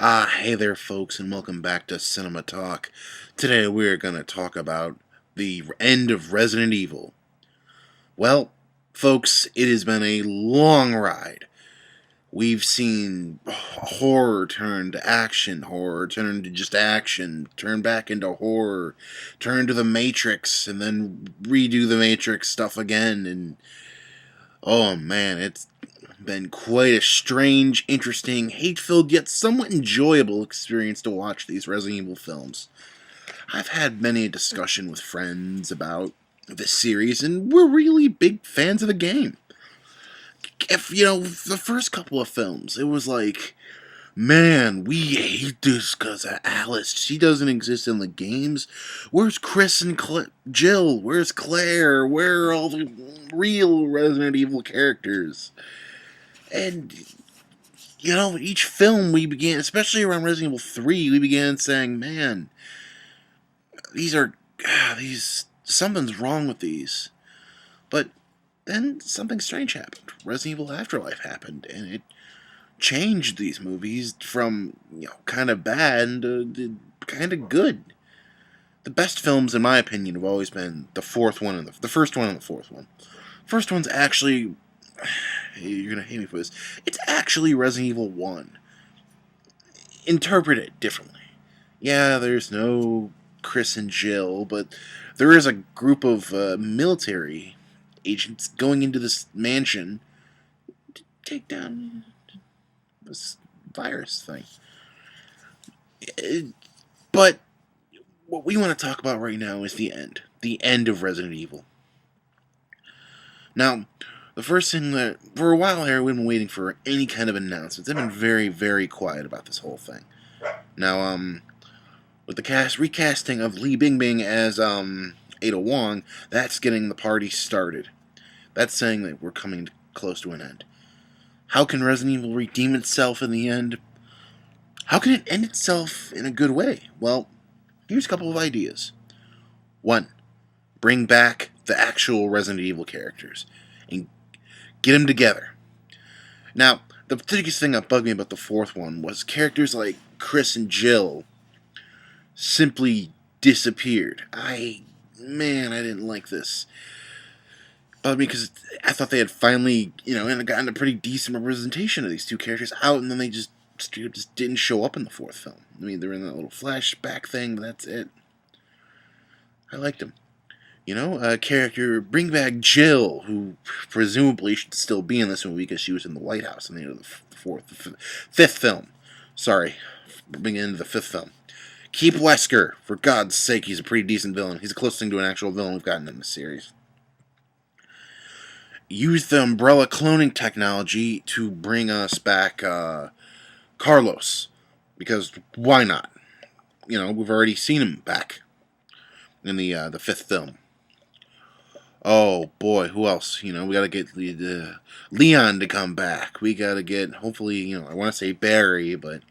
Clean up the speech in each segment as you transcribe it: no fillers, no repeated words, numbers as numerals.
Hey there, folks, and welcome back to Cinema Talk. Today we're going to talk about the end of Resident Evil. Well, folks, it has been a long ride. We've seen horror turn to action, horror turn to just action, turn back into horror, turn to the Matrix, and then redo the Matrix stuff again, and oh man, it's been quite a strange, interesting, hate-filled yet somewhat enjoyable experience to watch these Resident Evil films. I've had many a discussion with friends about this series, and we're really big fans of the game. If, the first couple of films, it was like, man, we hate this because of Alice. She doesn't exist in the games. Where's Chris and Jill? Where's Claire? Where are all the real Resident Evil characters? And, each film we began, especially around Resident Evil 3, we began saying, man, something's wrong with these. But then something strange happened. Resident Evil Afterlife happened, and it changed these movies from, kind of bad to kind of good. The best films, in my opinion, have always been the fourth one and the first one and the fourth one. First one's actually, you're gonna hate me for this, it's actually Resident Evil 1. Interpret it differently. Yeah, there's no Chris and Jill, but there is a group of military agents going into this mansion to take down this virus thing. But what we want to talk about right now is the end. The end of Resident Evil. Now, the first thing that, for a while here, we've been waiting for any kind of announcements. They've been very, very quiet about this whole thing. Now, with the recasting of Li Bingbing as Ada Wong, that's getting the party started. That's saying that we're coming close to an end. How can Resident Evil redeem itself in the end? How can it end itself in a good way? Well, here's a couple of ideas. 1. Bring back the actual Resident Evil characters and get them together. Now, the biggest thing that bugged me about the fourth one was characters like Chris and Jill simply disappeared. I didn't like this. It bothered me because I thought they had finally, gotten a pretty decent representation of these two characters out, and then they just didn't show up in the fourth film. I mean, they're in that little flashback thing, but that's it. I liked them. A character, bring back Jill, who presumably should still be in this movie because she was in the White House in the end of the fifth film. Sorry, bringing into the fifth film. Keep Wesker. For God's sake, he's a pretty decent villain. He's the closest thing to an actual villain we've gotten in the series. Use the Umbrella cloning technology to bring us back Carlos. Because why not? We've already seen him back in the fifth film. Oh boy, who else? We gotta get Leon to come back. We gotta get, hopefully, I want to say Barry, but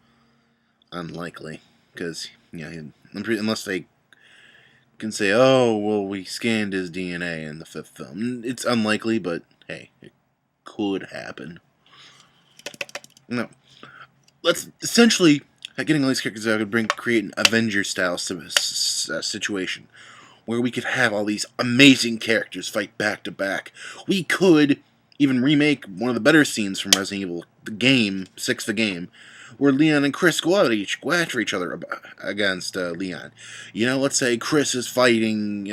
unlikely. Because, unless they can say, oh, well, we scanned his DNA in the fifth film. It's unlikely, but hey, it could happen. No. Let's essentially, getting all these characters out could create an Avengers-style situation where we could have all these amazing characters fight back to back. We could even remake one of the better scenes from Resident Evil, the game, 6, the game, where Leon and Chris go after each other against Leon. Let's say Chris is fighting,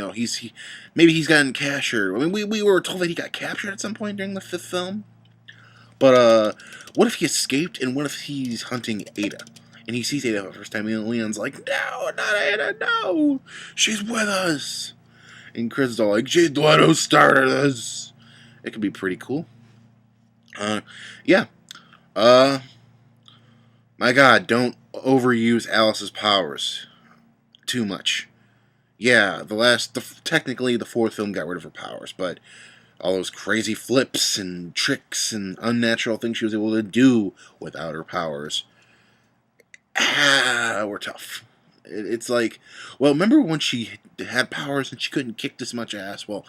maybe he's gotten captured. I mean, we were told that he got captured at some point during the fifth film. But, what if he escaped, and what if he's hunting Ada? And he sees Ada for the first time, and Leon's like, no, not Ada, no! She's with us! And Chris is all like, she's the one who started this! It could be pretty cool. Yeah. My God, don't overuse Alice's powers too much. Yeah, technically the fourth film got rid of her powers, but all those crazy flips and tricks and unnatural things she was able to do without her powers were tough. It's like, well, remember when she had powers and she couldn't kick this much ass? Well,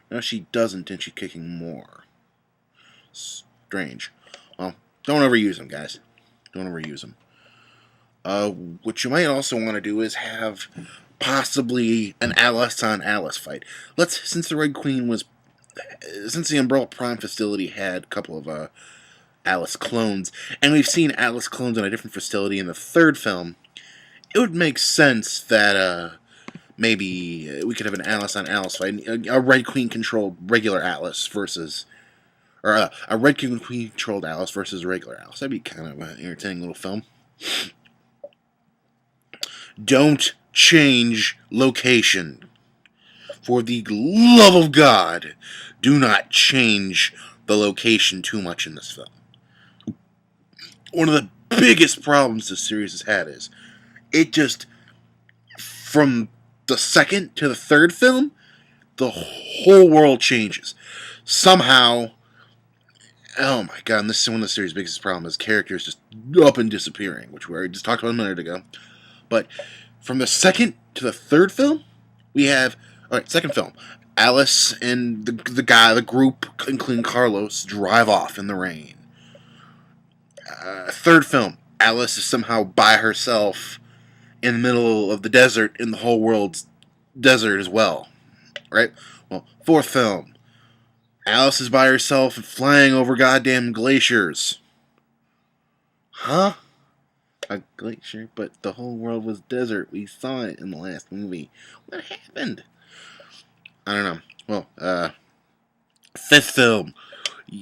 now she doesn't, and she's kicking more. Strange. Well, don't overuse them, guys. Don't overuse them. What you might also want to do is have possibly an Alice on Alice fight. Since the Red Queen was, since the Umbrella Prime facility had a couple of Alice clones, and we've seen Alice clones in a different facility in the third film, it would make sense that maybe we could have an Alice on Alice fight, a Red Queen controlled regular Alice versus, or a Red Queen controlled Alice versus a regular Alice. That'd be kind of an entertaining little film. Don't change location. For the love of God, do not change the location too much in this film. One of the biggest problems this series has had is it just, from the second to the third film, the whole world changes. Somehow, oh my god, and this is one of the series' biggest problems, is characters just up and disappearing, which we already just talked about a minute ago. But from the second to the third film, we have, alright, second film, Alice and the group, including Carlos, drive off in the rain. Third film, Alice is somehow by herself in the middle of the desert, in the whole world's desert as well. Right? Well, fourth film, Alice is by herself and flying over goddamn glaciers. Huh? A glacier? But the whole world was desert. We saw it in the last movie. What happened? I don't know. Well, fifth film.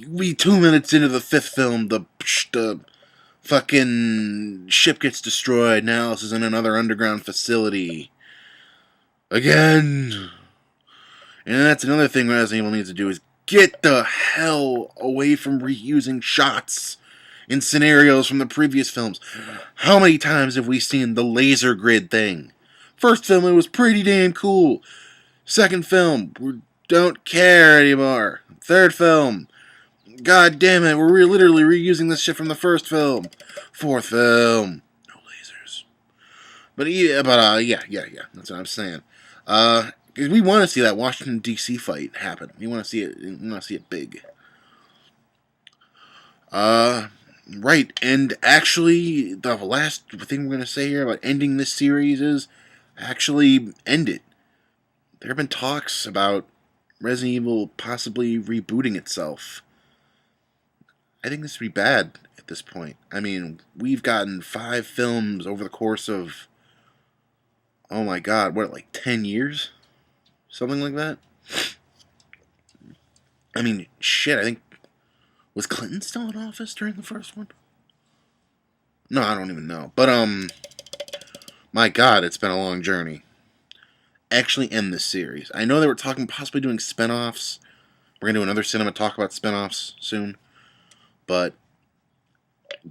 We 2 minutes into the fifth film, the fucking ship gets destroyed. Now Alice is in another underground facility. Again. And that's another thing Resident Evil needs to do, is get the hell away from reusing shots in scenarios from the previous films. How many times have we seen the laser grid thing? First film, it was pretty damn cool. Second film, we don't care anymore. Third film, god damn it, we're literally reusing this shit from the first film. Fourth film, no lasers. But yeah, that's what I'm saying. Because we want to see that Washington D.C. fight happen. We want to see it. We want to see it big. Right. And actually, the last thing we're going to say here about ending this series is actually end it. There have been talks about Resident Evil possibly rebooting itself. I think this would be bad at this point. I mean, we've gotten 5 films over the course of, oh my god, what, like 10 years? Something like that? I mean, shit, I think, was Clinton still in office during the first one? No, I don't even know. But, my god, it's been a long journey. Actually end this series. I know they were talking possibly doing spin-offs. We're going to do another cinema talk about spin-offs soon. But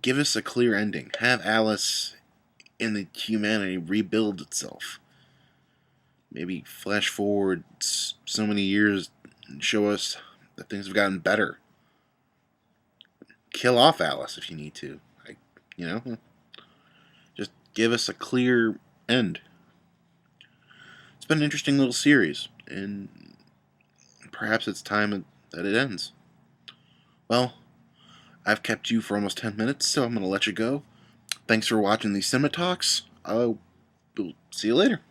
give us a clear ending. Have Alice and the humanity rebuild itself. Maybe flash forward so many years and show us that things have gotten better. Kill off Alice if you need to. Just give us a clear end. It's been an interesting little series, and perhaps it's time that it ends. Well, I've kept you for almost 10 minutes, so I'm going to let you go. Thanks for watching these Cinema Talks. We'll see you later.